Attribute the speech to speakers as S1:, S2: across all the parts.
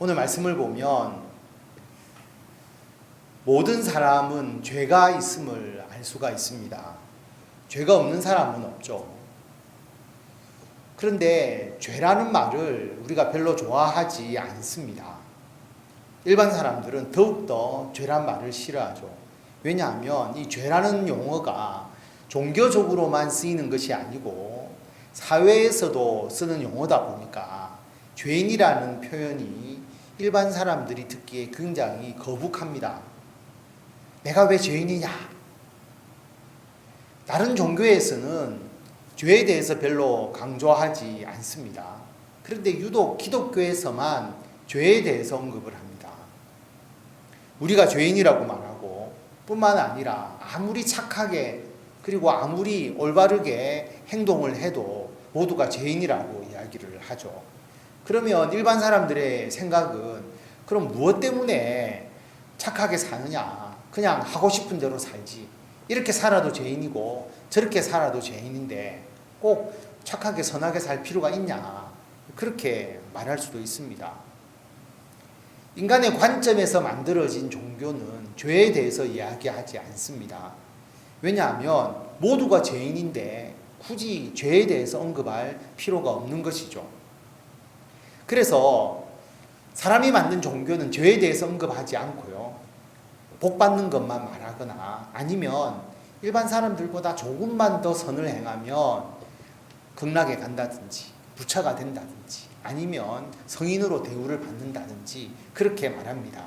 S1: 오늘 말씀을 보면 모든 사람은 죄가 있음을 알 수가 있습니다. 죄가 없는 사람은 없죠. 그런데 죄라는 말을 우리가 별로 좋아하지 않습니다. 일반 사람들은 더욱더 죄란 말을 싫어하죠. 왜냐하면 이 죄라는 용어가 종교적으로만 쓰이는 것이 아니고 사회에서도 쓰는 용어다 보니까 죄인이라는 표현이 일반 사람들이 듣기에 굉장히 거북합니다. 내가 왜 죄인이냐? 다른 종교에서는 죄에 대해서 별로 강조하지 않습니다. 그런데 유독 기독교에서만 죄에 대해서 언급을 합니다. 우리가 죄인이라고 말하고 뿐만 아니라 아무리 착하게 그리고 아무리 올바르게 행동을 해도 모두가 죄인이라고 이야기를 하죠. 그러면 일반 사람들의 생각은 그럼 무엇 때문에 착하게 사느냐? 그냥 하고 싶은 대로 살지. 이렇게 살아도 죄인이고 저렇게 살아도 죄인인데 꼭 착하게 선하게 살 필요가 있냐? 그렇게 말할 수도 있습니다. 인간의 관점에서 만들어진 종교는 죄에 대해서 이야기하지 않습니다. 왜냐하면 모두가 죄인인데 굳이 죄에 대해서 언급할 필요가 없는 것이죠. 그래서 사람이 만든 종교는 죄에 대해서 언급하지 않고요. 복 받는 것만 말하거나 아니면 일반 사람들보다 조금만 더 선을 행하면 극락에 간다든지 부처가 된다든지 아니면 성인으로 대우를 받는다든지 그렇게 말합니다.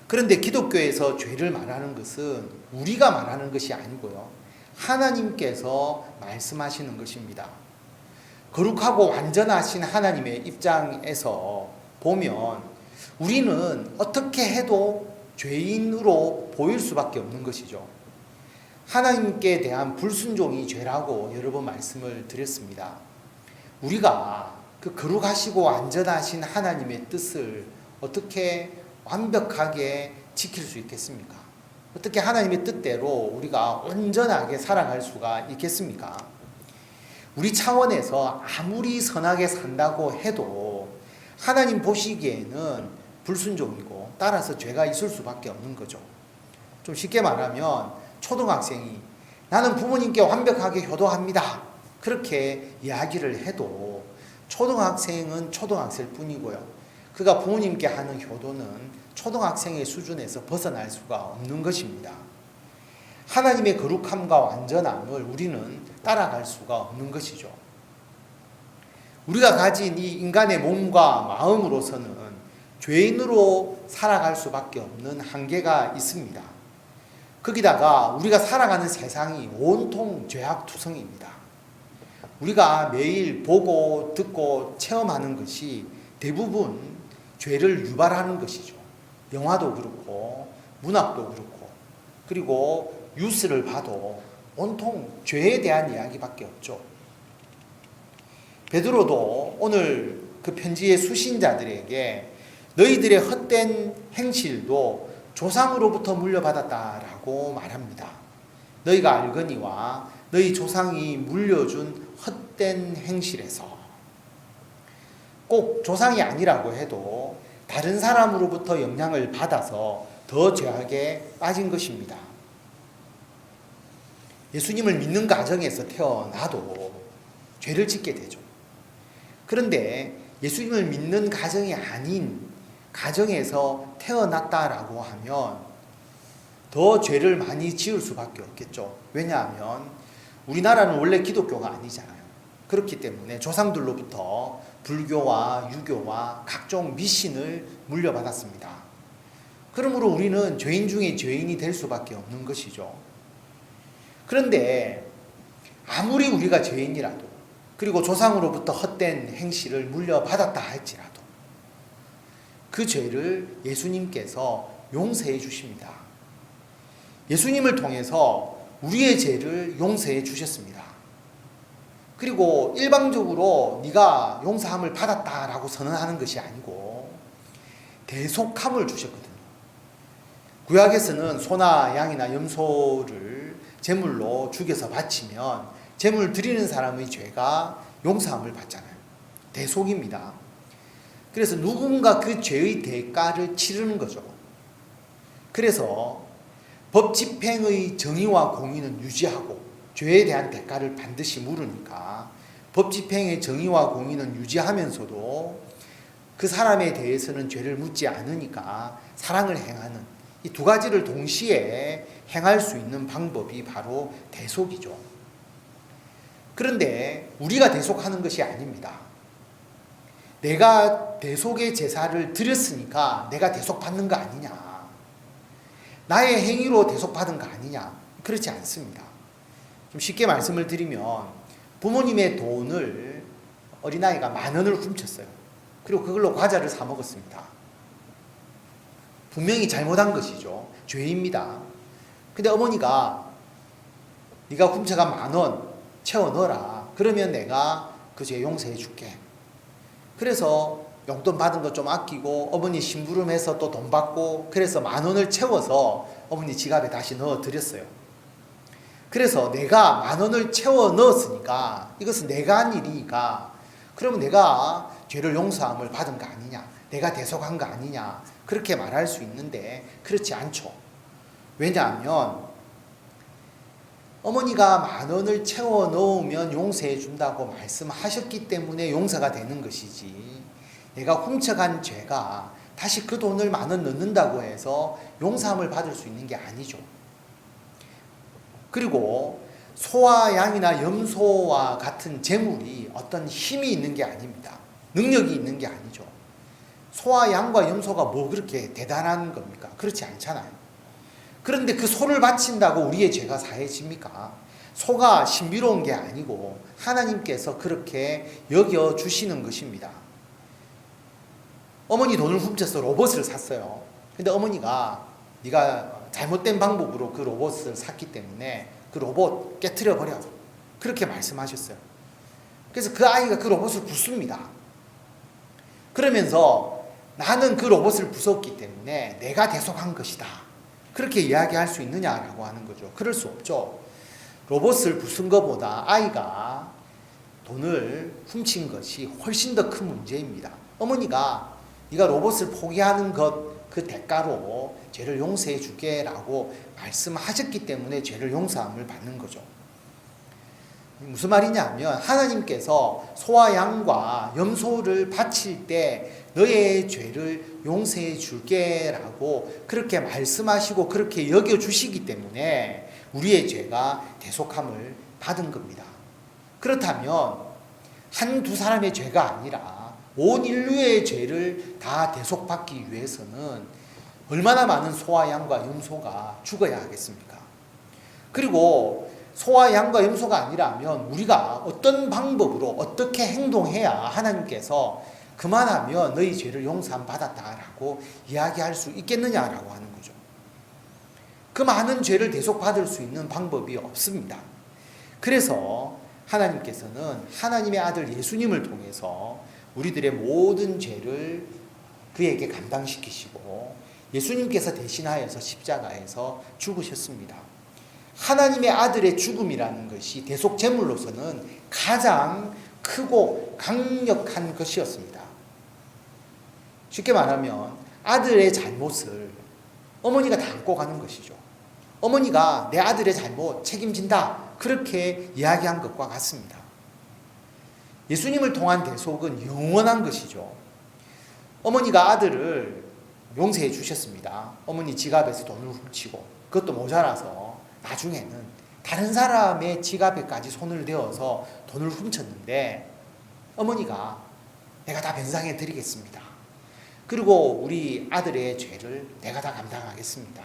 S1: 그런데 기독교에서 죄를 말하는 것은 우리가 말하는 것이 아니고요. 하나님께서 말씀하시는 것입니다. 거룩하고 완전하신 하나님의 입장에서 보면 우리는 어떻게 해도 죄인으로 보일 수밖에 없는 것이죠. 하나님께 대한 불순종이 죄라고 여러 번 말씀을 드렸습니다. 우리가 그 거룩하시고 완전하신 하나님의 뜻을 어떻게 완벽하게 지킬 수 있겠습니까? 어떻게 하나님의 뜻대로 우리가 온전하게 살아갈 수가 있겠습니까? 우리 차원에서 아무리 선하게 산다고 해도 하나님 보시기에는 불순종이고 따라서 죄가 있을 수밖에 없는 거죠. 좀 쉽게 말하면 초등학생이 나는 부모님께 완벽하게 효도합니다. 그렇게 이야기를 해도 초등학생은 초등학생일 뿐이고요. 그가 부모님께 하는 효도는 초등학생의 수준에서 벗어날 수가 없는 것입니다. 하나님의 거룩함과 완전함을 우리는 따라갈 수가 없는 것이죠. 우리가 가진 이 인간의 몸과 마음으로서는 죄인으로 살아갈 수밖에 없는 한계가 있습니다. 거기다가 우리가 살아가는 세상이 온통 죄악투성입니다. 우리가 매일 보고 듣고 체험하는 것이 대부분 죄를 유발하는 것이죠. 영화도 그렇고 문학도 그렇고 그리고 뉴스를 봐도 온통 죄에 대한 이야기밖에 없죠. 베드로도 오늘 그 편지의 수신자들에게 너희들의 헛된 행실도 조상으로부터 물려받았다라고 말합니다. 너희가 알거니와 너희 조상이 물려준 헛된 행실에서 꼭 조상이 아니라고 해도 다른 사람으로부터 영향을 받아서 더 죄악에 빠진 것입니다. 예수님을 믿는 가정에서 태어나도 죄를 짓게 되죠. 그런데 예수님을 믿는 가정이 아닌 가정에서 태어났다라고 하면 더 죄를 많이 지을 수밖에 없겠죠. 왜냐하면 우리나라는 원래 기독교가 아니잖아요. 그렇기 때문에 조상들로부터 불교와 유교와 각종 미신을 물려받았습니다. 그러므로 우리는 죄인 중에 죄인이 될 수밖에 없는 것이죠. 그런데 아무리 우리가 죄인이라도 그리고 조상으로부터 헛된 행실을 물려받았다 할지라도 그 죄를 예수님께서 용서해 주십니다. 예수님을 통해서 우리의 죄를 용서해 주셨습니다. 그리고 일방적으로 네가 용서함을 받았다라고 선언하는 것이 아니고 대속함을 주셨거든요. 구약에서는 소나 양이나 염소를 제물로 죽여서 바치면 제물 드리는 사람의 죄가 용서함을 받잖아요. 대속입니다. 그래서 누군가 그 죄의 대가를 치르는 거죠. 그래서 법 집행의 정의와 공의는 유지하고 죄에 대한 대가를 반드시 물으니까 법 집행의 정의와 공의는 유지하면서도 그 사람에 대해서는 죄를 묻지 않으니까 사랑을 행하는 이 두 가지를 동시에 행할 수 있는 방법이 바로 대속이죠. 그런데 우리가 대속하는 것이 아닙니다. 내가 대속의 제사를 드렸으니까 내가 대속받는 거 아니냐, 나의 행위로 대속받은 거 아니냐, 그렇지 않습니다. 좀 쉽게 말씀을 드리면 부모님의 돈을 어린아이가 10,000원을 훔쳤어요. 그리고 그걸로 과자를 사 먹었습니다. 분명히 잘못한 것이죠. 죄입니다. 근데 어머니가 네가 훔쳐간 10,000원 채워 넣어라. 그러면 내가 그 죄 용서해 줄게. 그래서 용돈 받은 거 좀 아끼고 어머니 심부름해서 또 돈 받고 그래서 10,000원을 채워서 어머니 지갑에 다시 넣어 드렸어요. 그래서 내가 10,000원을 채워 넣었으니까 이것은 내가 한 일이니까 그러면 내가 죄를 용서함을 받은 거 아니냐, 내가 대속한 거 아니냐, 그렇게 말할 수 있는데 그렇지 않죠. 왜냐하면 어머니가 10,000원을 채워 넣으면 용서해 준다고 말씀하셨기 때문에 용서가 되는 것이지, 내가 훔쳐간 죄가 다시 그 돈을 10,000원 넣는다고 해서 용서함을 받을 수 있는 게 아니죠. 그리고 소와 양이나 염소와 같은 재물이 어떤 힘이 있는 게 아닙니다. 능력이 있는 게 아니죠. 소와 양과 염소가 뭐 그렇게 대단한 겁니까? 그렇지 않잖아요. 그런데 그 소를 바친다고 우리의 죄가 사해집니까? 소가 신비로운 게 아니고 하나님께서 그렇게 여겨주시는 것입니다. 어머니 돈을 훔쳐서 로봇을 샀어요. 근데 어머니가 네가 잘못된 방법으로 그 로봇을 샀기 때문에 그 로봇 깨트려 버려, 그렇게 말씀하셨어요. 그래서 그 아이가 그 로봇을 부숩니다. 그러면서 나는 그 로봇을 부쉈기 때문에 내가 대속한 것이다, 그렇게 이야기할 수 있느냐라고 하는 거죠. 그럴 수 없죠. 로봇을 부순 것보다 아이가 돈을 훔친 것이 훨씬 더 큰 문제입니다. 어머니가 네가 로봇을 포기하는 것 그 대가로 죄를 용서해 줄게 라고 말씀하셨기 때문에 죄를 용서함을 받는 거죠. 무슨 말이냐면 하나님께서 소와 양과 염소를 바칠 때 너의 죄를 용서해 줄게 라고 그렇게 말씀하시고 그렇게 여겨주시기 때문에 우리의 죄가 대속함을 받은 겁니다. 그렇다면 한두 사람의 죄가 아니라 온 인류의 죄를 다 대속받기 위해서는 얼마나 많은 소와 양과 염소가 죽어야 하겠습니까? 그리고 소와 양과 염소가 아니라면 우리가 어떤 방법으로 어떻게 행동해야 하나님께서 그만하면 너희 죄를 용서함 받았다라고 이야기할 수 있겠느냐라고 하는 거죠. 그 많은 죄를 대속받을 수 있는 방법이 없습니다. 그래서 하나님께서는 하나님의 아들 예수님을 통해서 우리들의 모든 죄를 그에게 감당시키시고 예수님께서 대신하여서 십자가에서 죽으셨습니다. 하나님의 아들의 죽음이라는 것이 대속 제물로서는 가장 크고 강력한 것이었습니다. 쉽게 말하면 아들의 잘못을 어머니가 다 안고 가는 것이죠. 어머니가 내 아들의 잘못 책임진다, 그렇게 이야기한 것과 같습니다. 예수님을 통한 대속은 영원한 것이죠. 어머니가 아들을 용서해 주셨습니다. 어머니 지갑에서 돈을 훔치고 그것도 모자라서 나중에는 다른 사람의 지갑에까지 손을 대어서 돈을 훔쳤는데 어머니가 내가 다 변상해 드리겠습니다. 그리고 우리 아들의 죄를 내가 다 감당하겠습니다.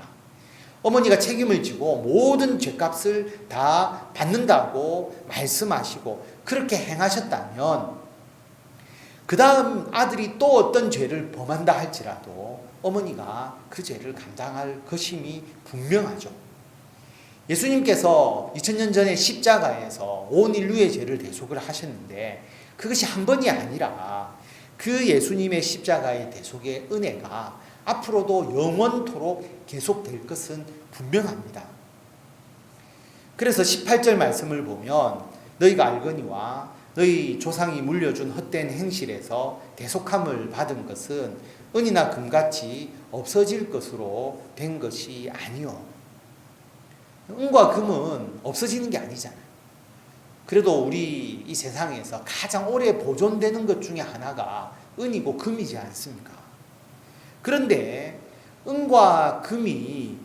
S1: 어머니가 책임을 지고 모든 죄값을 다 받는다고 말씀하시고 그렇게 행하셨다면 그 다음 아들이 또 어떤 죄를 범한다 할지라도 어머니가 그 죄를 감당할 것임이 분명하죠. 예수님께서 2000년 전에 십자가에서 온 인류의 죄를 대속을 하셨는데 그것이 한 번이 아니라 그 예수님의 십자가의 대속의 은혜가 앞으로도 영원토록 계속될 것은 분명합니다. 그래서 18절 말씀을 보면 너희가 알거니와 너희 조상이 물려준 헛된 행실에서 대속함을 받은 것은 은이나 금같이 없어질 것으로 된 것이 아니요. 은과 금은 없어지는 게 아니잖아요. 그래도 우리 이 세상에서 가장 오래 보존되는 것 중에 하나가 은이고 금이지 않습니까? 그런데 은과 금이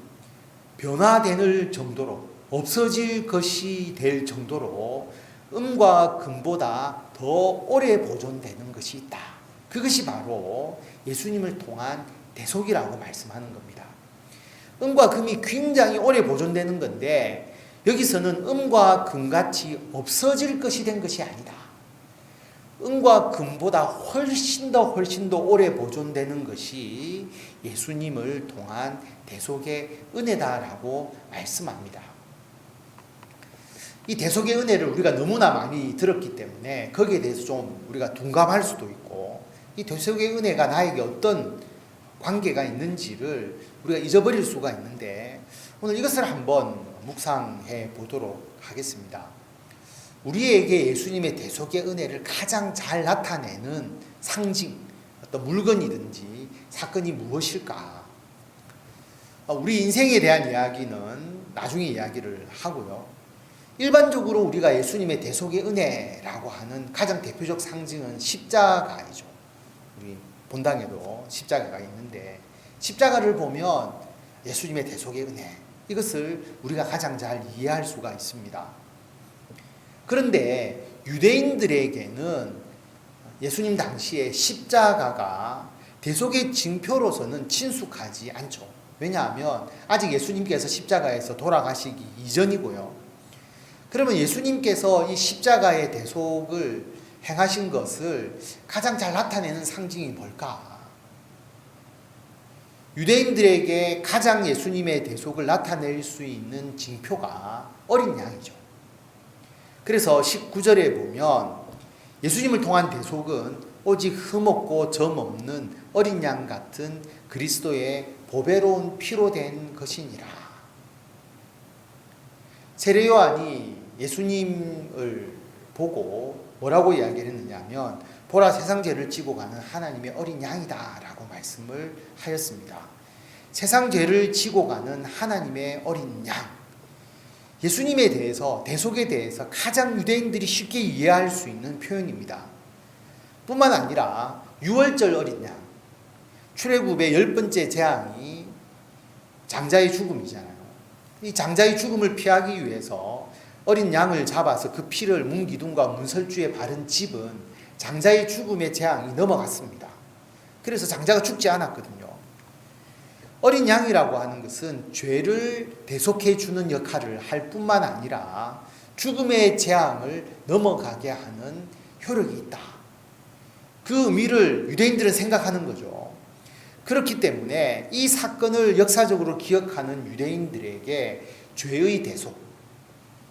S1: 변화될 정도로, 없어질 것이 될 정도로 은과 금보다 더 오래 보존되는 것이 있다. 그것이 바로 예수님을 통한 대속이라고 말씀하는 겁니다. 은과 금이 굉장히 오래 보존되는 건데 여기서는 은과 금같이 없어질 것이 된 것이 아니다. 은과 금보다 훨씬 더 오래 보존되는 것이 예수님을 통한 대속의 은혜다라고 말씀합니다. 이 대속의 은혜를 우리가 너무나 많이 들었기 때문에 거기에 대해서 좀 우리가 둔감할 수도 있고, 이 대속의 은혜가 나에게 어떤 관계가 있는지를 우리가 잊어버릴 수가 있는데, 오늘 이것을 한번 묵상해 보도록 하겠습니다. 우리에게 예수님의 대속의 은혜를 가장 잘 나타내는 상징, 어떤 물건이든지 사건이 무엇일까? 우리 인생에 대한 이야기는 나중에 이야기를 하고요. 일반적으로 우리가 예수님의 대속의 은혜라고 하는 가장 대표적 상징은 십자가이죠. 우리 본당에도 십자가가 있는데, 십자가를 보면 예수님의 대속의 은혜, 이것을 우리가 가장 잘 이해할 수가 있습니다. 그런데 유대인들에게는 예수님 당시에 십자가가 대속의 징표로서는 친숙하지 않죠. 왜냐하면 아직 예수님께서 십자가에서 돌아가시기 이전이고요. 그러면 예수님께서 이 십자가의 대속을 행하신 것을 가장 잘 나타내는 상징이 뭘까? 유대인들에게 가장 예수님의 대속을 나타낼 수 있는 징표가 어린 양이죠. 그래서 19절에 보면 예수님을 통한 대속은 오직 흠없고 점 없는 어린 양 같은 그리스도의 보배로운 피로 된 것이니라. 세례 요한이 예수님을 보고 뭐라고 이야기를 했느냐면, 보라 세상 죄를 지고 가는 하나님의 어린 양이다 라고 말씀을 하였습니다. 세상 죄를 지고 가는 하나님의 어린 양, 예수님에 대해서, 대속에 대해서 가장 유대인들이 쉽게 이해할 수 있는 표현입니다. 뿐만 아니라 유월절 어린 양, 출애굽의 10번째 재앙이 장자의 죽음이잖아요. 이 장자의 죽음을 피하기 위해서 어린 양을 잡아서 그 피를 문기둥과 문설주에 바른 집은 장자의 죽음의 재앙이 넘어갔습니다. 그래서 장자가 죽지 않았거든요. 어린 양이라고 하는 것은 죄를 대속해 주는 역할을 할 뿐만 아니라 죽음의 재앙을 넘어가게 하는 효력이 있다. 그 의미를 유대인들은 생각하는 거죠. 그렇기 때문에 이 사건을 역사적으로 기억하는 유대인들에게 죄의 대속,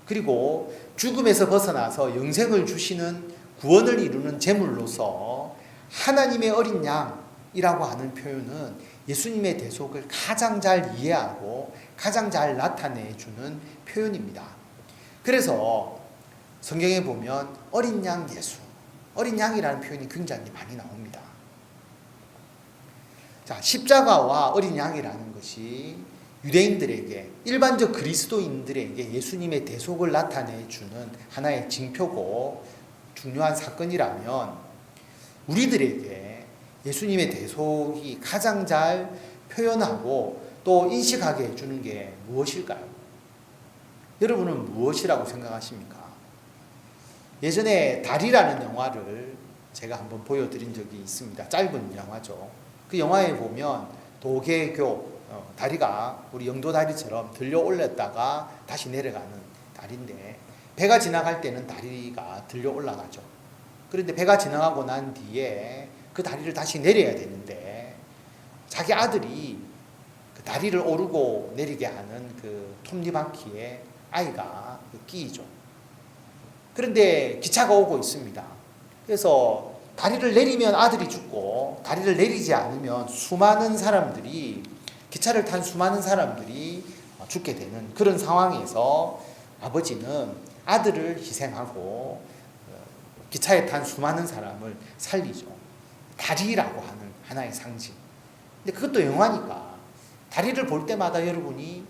S1: 그리고 죽음에서 벗어나서 영생을 주시는 구원을 이루는 제물로서 하나님의 어린 양이라고 하는 표현은 예수님의 대속을 가장 잘 이해하고 가장 잘 나타내주는 표현입니다. 그래서 성경에 보면 어린 양 예수, 어린 양이라는 표현이 굉장히 많이 나옵니다. 자, 십자가와 어린 양이라는 것이 유대인들에게, 일반적 그리스도인들에게 예수님의 대속을 나타내주는 하나의 징표고 중요한 사건이라면, 우리들에게 예수님의 대속이 가장 잘 표현하고 또 인식하게 해주는 게 무엇일까요? 여러분은 무엇이라고 생각하십니까? 예전에 달이라는 영화를 제가 한번 보여드린 적이 있습니다. 짧은 영화죠. 그 영화에 보면 도개교, 다리가 우리 영도 다리처럼 들려 올렸다가 다시 내려가는 다리인데, 배가 지나갈 때는 다리가 들려 올라가죠. 그런데 배가 지나가고 난 뒤에 그 다리를 다시 내려야 되는데, 자기 아들이 그 다리를 오르고 내리게 하는 그 톱니바퀴에 아이가 끼이죠. 그런데 기차가 오고 있습니다. 그래서 다리를 내리면 아들이 죽고, 다리를 내리지 않으면 수많은 사람들이, 기차를 탄 수많은 사람들이 죽게 되는 그런 상황에서 아버지는 아들을 희생하고 기차에 탄 수많은 사람을 살리죠. 다리라고 하는 하나의 상징. 근데 그것도 영화니까 다리를 볼 때마다 여러분이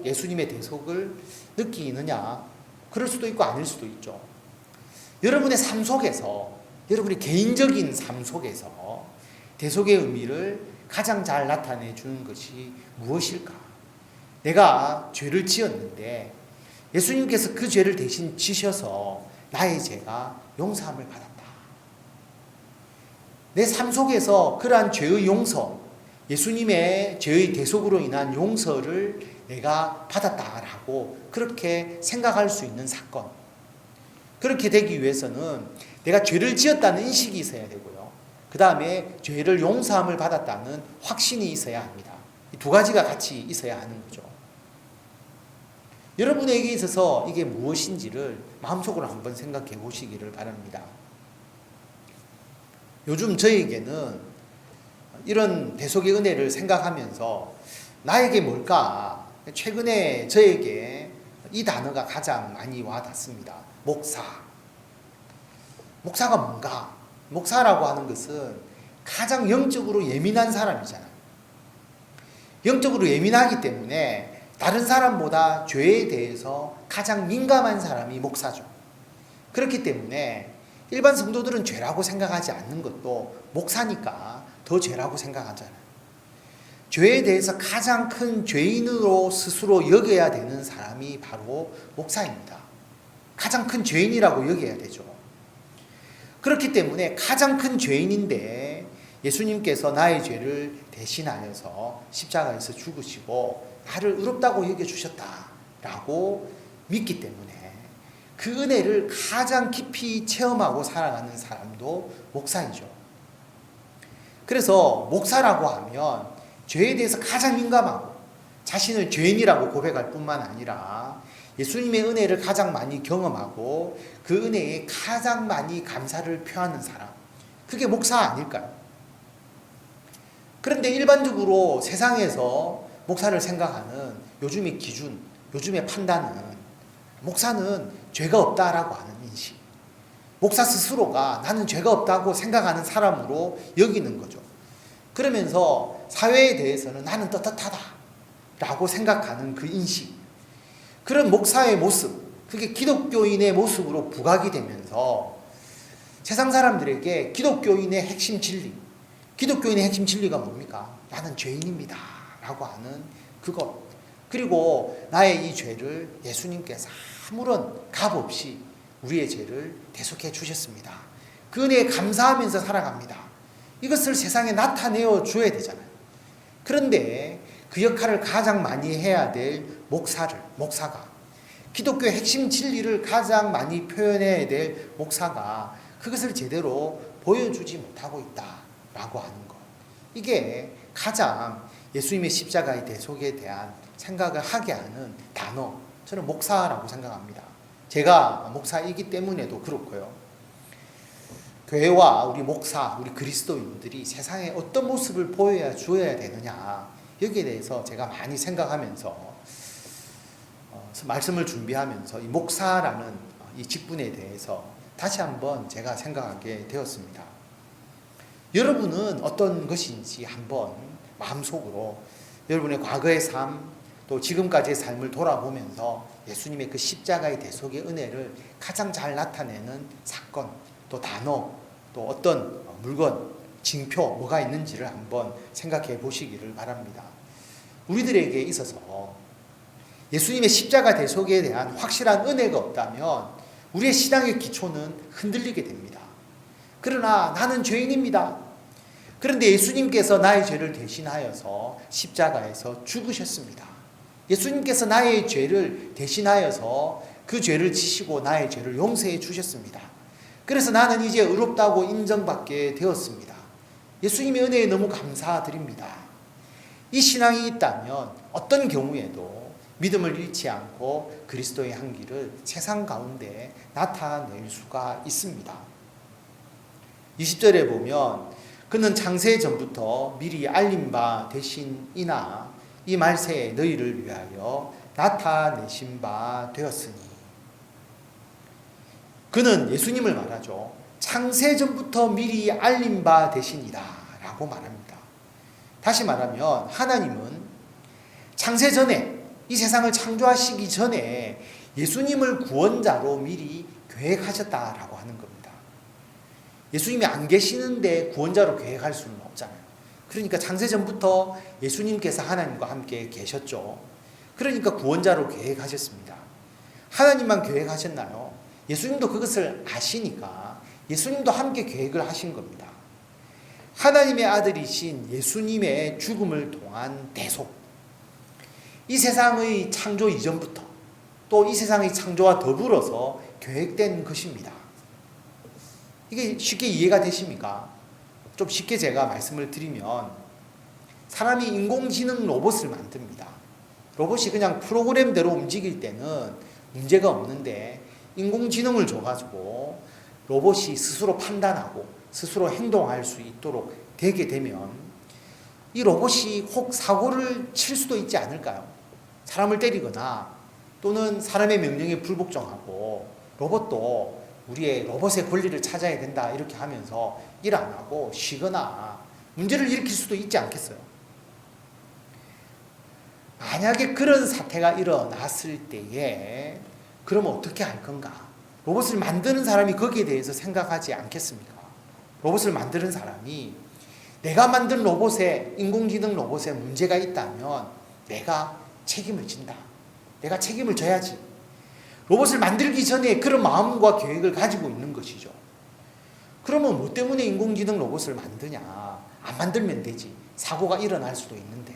S1: 예수님의 대속을 느끼느냐? 그럴 수도 있고 아닐 수도 있죠. 여러분의 삶 속에서, 여러분의 개인적인 삶 속에서 대속의 의미를 가장 잘 나타내 주는 것이 무엇일까? 내가 죄를 지었는데 예수님께서 그 죄를 대신 지셔서 나의 죄가 용서함을 받았다. 내 삶 속에서 그러한 죄의 용서, 예수님의 죄의 대속으로 인한 용서를 내가 받았다라고 그렇게 생각할 수 있는 사건. 그렇게 되기 위해서는 내가 죄를 지었다는 인식이 있어야 되고요. 그 다음에 죄를 용서함을 받았다는 확신이 있어야 합니다. 이 두 가지가 같이 있어야 하는 거죠. 여러분에게 있어서 이게 무엇인지를 마음속으로 한번 생각해 보시기를 바랍니다. 요즘 저에게는 이런 대속의 은혜를 생각하면서 나에게 뭘까? 최근에 저에게 이 단어가 가장 많이 와닿습니다. 목사. 목사가 뭔가? 목사라고 하는 것은 가장 영적으로 예민한 사람이잖아요. 영적으로 예민하기 때문에 다른 사람보다 죄에 대해서 가장 민감한 사람이 목사죠. 그렇기 때문에 일반 성도들은 죄라고 생각하지 않는 것도 목사니까 더 죄라고 생각하잖아요. 죄에 대해서 가장 큰 죄인으로 스스로 여겨야 되는 사람이 바로 목사입니다. 가장 큰 죄인이라고 여겨야 되죠. 그렇기 때문에 가장 큰 죄인인데 예수님께서 나의 죄를 대신하여서 십자가에서 죽으시고 나를 의롭다고 여겨주셨다라고 믿기 때문에 그 은혜를 가장 깊이 체험하고 살아가는 사람도 목사이죠. 그래서 목사라고 하면 죄에 대해서 가장 민감하고 자신을 죄인이라고 고백할 뿐만 아니라 예수님의 은혜를 가장 많이 경험하고 그 은혜에 가장 많이 감사를 표하는 사람, 그게 목사 아닐까요? 그런데 일반적으로 세상에서 목사를 생각하는 요즘의 기준, 요즘의 판단은 목사는 죄가 없다라고 하는 인식, 목사 스스로가 나는 죄가 없다고 생각하는 사람으로 여기는 거죠. 그러면서 사회에 대해서는 나는 떳떳하다라고 생각하는 그 인식, 그런 목사의 모습, 그게 기독교인의 모습으로 부각이 되면서 세상 사람들에게 기독교인의 핵심 진리, 기독교인의 핵심 진리가 뭡니까? 나는 죄인입니다 라고 하는 그것, 그리고 나의 이 죄를 예수님께서 아무런 값 없이 우리의 죄를 대속해 주셨습니다. 그 은혜에 감사하면서 살아갑니다. 이것을 세상에 나타내어 줘야 되잖아요. 그런데 그 역할을 가장 많이 해야 될 목사가, 기독교의 핵심 진리를 가장 많이 표현해야 될 목사가 그것을 제대로 보여주지 못하고 있다라고 하는 것, 이게 가장 예수님의 십자가의 대속에 대한 생각을 하게 하는 단어, 저는 목사라고 생각합니다. 제가 목사이기 때문에도 그렇고요. 교회와 우리 목사, 우리 그리스도인들이 세상에 어떤 모습을 보여야 주어야 되느냐, 여기에 대해서 제가 많이 생각하면서 말씀을 준비하면서 이 목사라는 이 직분에 대해서 다시 한번 제가 생각하게 되었습니다. 여러분은 어떤 것인지 한번 마음속으로 여러분의 과거의 삶, 또 지금까지의 삶을 돌아보면서 예수님의 그 십자가의 대속의 은혜를 가장 잘 나타내는 사건, 또 단어, 또 어떤 물건, 징표, 뭐가 있는지를 한번 생각해 보시기를 바랍니다. 우리들에게 있어서 예수님의 십자가 대속에 대한 확실한 은혜가 없다면 우리의 신앙의 기초는 흔들리게 됩니다. 그러나 나는 죄인입니다. 그런데 예수님께서 나의 죄를 대신하여서 십자가에서 죽으셨습니다. 예수님께서 나의 죄를 대신하여서 그 죄를 지시고 나의 죄를 용서해 주셨습니다. 그래서 나는 이제 의롭다고 인정받게 되었습니다. 예수님의 은혜에 너무 감사드립니다. 이 신앙이 있다면 어떤 경우에도 믿음을 잃지 않고 그리스도의 향기를 세상 가운데 나타낼 수가 있습니다. 20절에 보면 그는 창세 전부터 미리 알린 바 되신이나 이 말세에 너희를 위하여 나타내신 바 되었으니, 그는 예수님을 말하죠. 창세전부터 미리 알린 바 되시니라 라고 말합니다. 다시 말하면 하나님은 창세전에, 이 세상을 창조하시기 전에 예수님을 구원자로 미리 계획하셨다라고 하는 겁니다. 예수님이 안 계시는데 구원자로 계획할 수는 없잖아요. 그러니까 창세전부터 예수님께서 하나님과 함께 계셨죠. 그러니까 구원자로 계획하셨습니다. 하나님만 계획하셨나요? 예수님도 그것을 아시니까 예수님도 함께 계획을 하신 겁니다. 하나님의 아들이신 예수님의 죽음을 통한 대속, 이 세상의 창조 이전부터 또 이 세상의 창조와 더불어서 계획된 것입니다. 이게 쉽게 이해가 되십니까? 좀 쉽게 제가 말씀을 드리면, 사람이 인공지능 로봇을 만듭니다. 로봇이 그냥 프로그램대로 움직일 때는 문제가 없는데, 인공지능을 줘가지고 로봇이 스스로 판단하고 스스로 행동할 수 있도록 되게 되면 이 로봇이 혹 사고를 칠 수도 있지 않을까요? 사람을 때리거나 또는 사람의 명령에 불복종하고, 로봇도 우리의 로봇의 권리를 찾아야 된다 이렇게 하면서 일 안 하고 쉬거나 문제를 일으킬 수도 있지 않겠어요? 만약에 그런 사태가 일어났을 때에 그러면 어떻게 할 건가? 로봇을 만드는 사람이 거기에 대해서 생각하지 않겠습니까? 로봇을 만드는 사람이 내가 만든 로봇에, 인공지능 로봇에 문제가 있다면 내가 책임을 진다. 내가 책임을 져야지. 로봇을 만들기 전에 그런 마음과 계획을 가지고 있는 것이죠. 그러면 뭐 때문에 인공지능 로봇을 만드냐? 안 만들면 되지. 사고가 일어날 수도 있는데.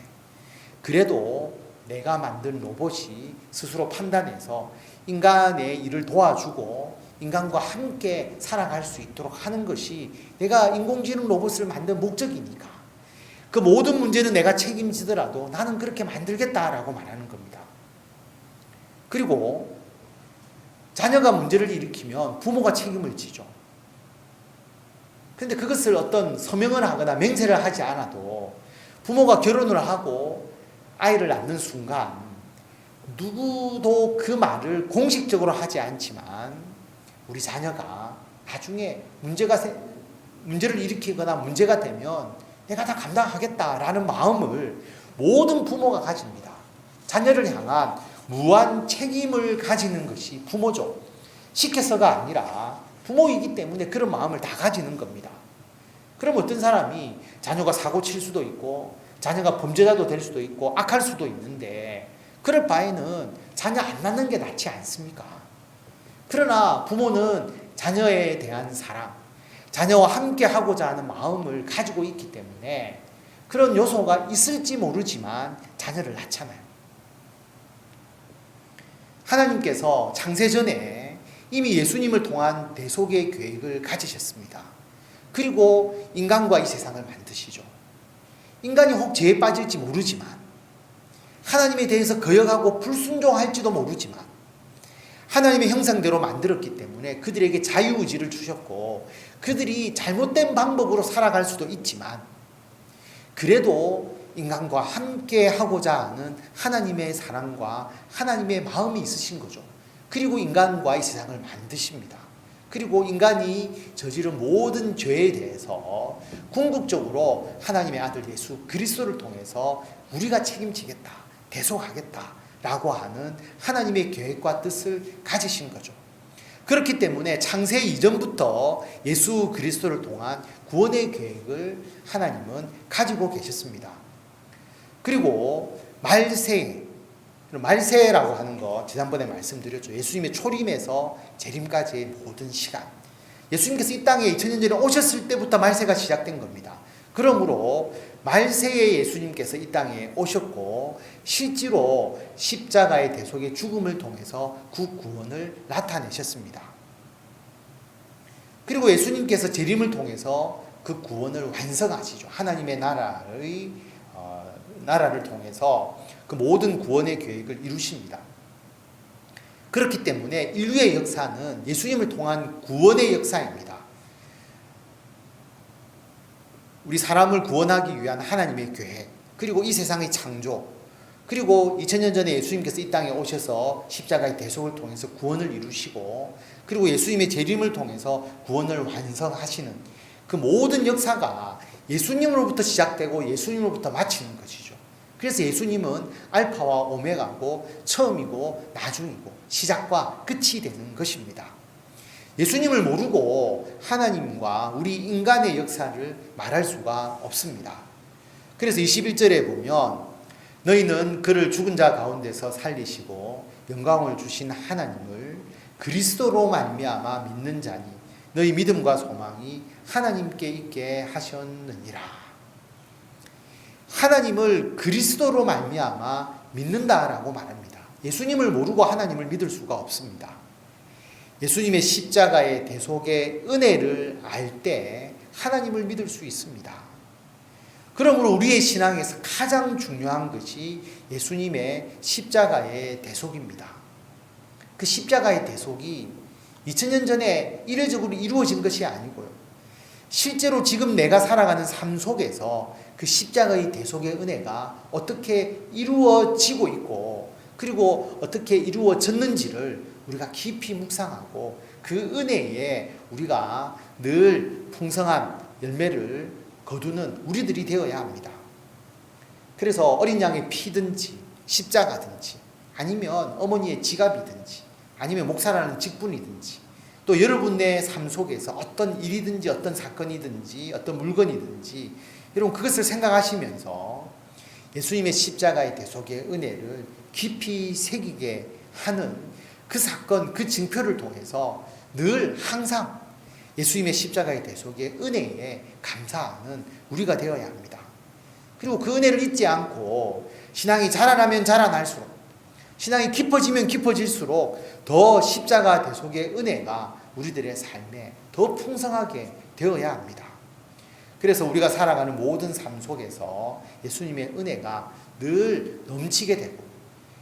S1: 그래도 내가 만든 로봇이 스스로 판단해서 인간의 일을 도와주고 인간과 함께 살아갈 수 있도록 하는 것이 내가 인공지능 로봇을 만든 목적이니까, 그 모든 문제는 내가 책임지더라도 나는 그렇게 만들겠다라고 말하는 겁니다. 그리고 자녀가 문제를 일으키면 부모가 책임을 지죠. 그런데 그것을 어떤 서명을 하거나 맹세를 하지 않아도 부모가 결혼을 하고 아이를 낳는 순간 누구도 그 말을 공식적으로 하지 않지만 우리 자녀가 나중에 문제를 일으키거나 문제가 되면 내가 다 감당하겠다라는 마음을 모든 부모가 가집니다. 자녀를 향한 무한 책임을 가지는 것이 부모죠. 시켜서가 아니라 부모이기 때문에 그런 마음을 다 가지는 겁니다. 그럼 어떤 사람이 자녀가 사고 칠 수도 있고 자녀가 범죄자도 될 수도 있고 악할 수도 있는데, 그럴 바에는 자녀 안 낳는 게 낫지 않습니까? 그러나 부모는 자녀에 대한 사랑, 자녀와 함께 하고자 하는 마음을 가지고 있기 때문에 그런 요소가 있을지 모르지만 자녀를 낳잖아요. 하나님께서 창세전에 이미 예수님을 통한 대속의 계획을 가지셨습니다. 그리고 인간과 이 세상을 만드시죠. 인간이 혹 죄에 빠질지 모르지만, 하나님에 대해서 거역하고 불순종할지도 모르지만 하나님의 형상대로 만들었기 때문에 그들에게 자유의지를 주셨고 그들이 잘못된 방법으로 살아갈 수도 있지만 그래도 인간과 함께 하고자 하는 하나님의 사랑과 하나님의 마음이 있으신 거죠. 그리고 인간과 이 세상을 만드십니다. 그리고 인간이 저지른 모든 죄에 대해서 궁극적으로 하나님의 아들 예수 그리스도를 통해서 우리가 책임지겠다, 대속하겠다라고 하는 하나님의 계획과 뜻을 가지신 거죠. 그렇기 때문에 창세 이전부터 예수 그리스도를 통한 구원의 계획을 하나님은 가지고 계셨습니다. 그리고 말세라고 하는 거 지난번에 말씀드렸죠. 예수님의 초림에서 재림까지의 모든 시간, 예수님께서 이 땅에 2000년 전에 오셨을 때부터 말세가 시작된 겁니다. 그러므로 말세에 예수님께서 이 땅에 오셨고 실제로 십자가의 대속의 죽음을 통해서 그 구원을 나타내셨습니다. 그리고 예수님께서 재림을 통해서 그 구원을 완성하시죠. 하나님의 나라를 통해서 그 모든 구원의 계획을 이루십니다. 그렇기 때문에 인류의 역사는 예수님을 통한 구원의 역사입니다. 우리 사람을 구원하기 위한 하나님의 계획, 그리고 이 세상의 창조, 그리고 2000년 전에 예수님께서 이 땅에 오셔서 십자가의 대속을 통해서 구원을 이루시고, 그리고 예수님의 재림을 통해서 구원을 완성하시는 그 모든 역사가 예수님으로부터 시작되고 예수님으로부터 마치는 것이죠. 그래서 예수님은 알파와 오메가고 처음이고 나중이고 시작과 끝이 되는 것입니다. 예수님을 모르고 하나님과 우리 인간의 역사를 말할 수가 없습니다. 그래서 21절에 보면 너희는 그를 죽은 자 가운데서 살리시고 영광을 주신 하나님을 그리스도로 말미암아 믿는 자니 너희 믿음과 소망이 하나님께 있게 하셨느니라. 하나님을 그리스도로 말미암아 믿는다라고 말합니다. 예수님을 모르고 하나님을 믿을 수가 없습니다. 예수님의 십자가의 대속의 은혜를 알 때 하나님을 믿을 수 있습니다. 그러므로 우리의 신앙에서 가장 중요한 것이 예수님의 십자가의 대속입니다. 그 십자가의 대속이 2000년 전에 이례적으로 이루어진 것이 아니고요. 실제로 지금 내가 살아가는 삶 속에서 그 십자가의 대속의 은혜가 어떻게 이루어지고 있고, 그리고 어떻게 이루어졌는지를 우리가 깊이 묵상하고 그 은혜에 우리가 늘 풍성한 열매를 거두는 우리들이 되어야 합니다. 그래서 어린 양의 피든지 십자가든지 아니면 어머니의 지갑이든지 아니면 목사라는 직분이든지 또 여러분의 삶 속에서 어떤 일이든지 어떤 사건이든지 어떤 물건이든지 여러분 그것을 생각하시면서 예수님의 십자가의 대속의 은혜를 깊이 새기게 하는 그 사건, 그 징표를 통해서 늘 항상 예수님의 십자가의 대속의 은혜에 감사하는 우리가 되어야 합니다. 그리고 그 은혜를 잊지 않고 신앙이 자라나면 자라날수록, 신앙이 깊어지면 깊어질수록 더 십자가 대속의 은혜가 우리들의 삶에 더 풍성하게 되어야 합니다. 그래서 우리가 살아가는 모든 삶 속에서 예수님의 은혜가 늘 넘치게 되고,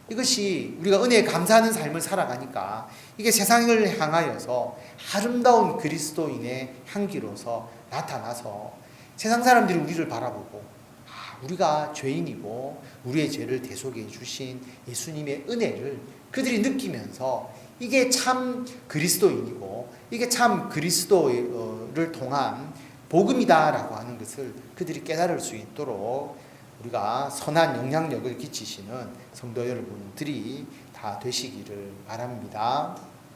S1: 이것이 우리가 은혜에 감사하는 삶을 살아가니까 이게 세상을 향하여서 아름다운 그리스도인의 향기로서 나타나서 세상 사람들이 우리를 바라보고 우리가 죄인이고 우리의 죄를 대속해 주신 예수님의 은혜를 그들이 느끼면서 이게 참 그리스도인이고 이게 참 그리스도를 통한 복음이다라고 하는 것을 그들이 깨달을 수 있도록 우리가 선한 영향력을 끼치시는 성도 여러분들이 다 되시기를 바랍니다.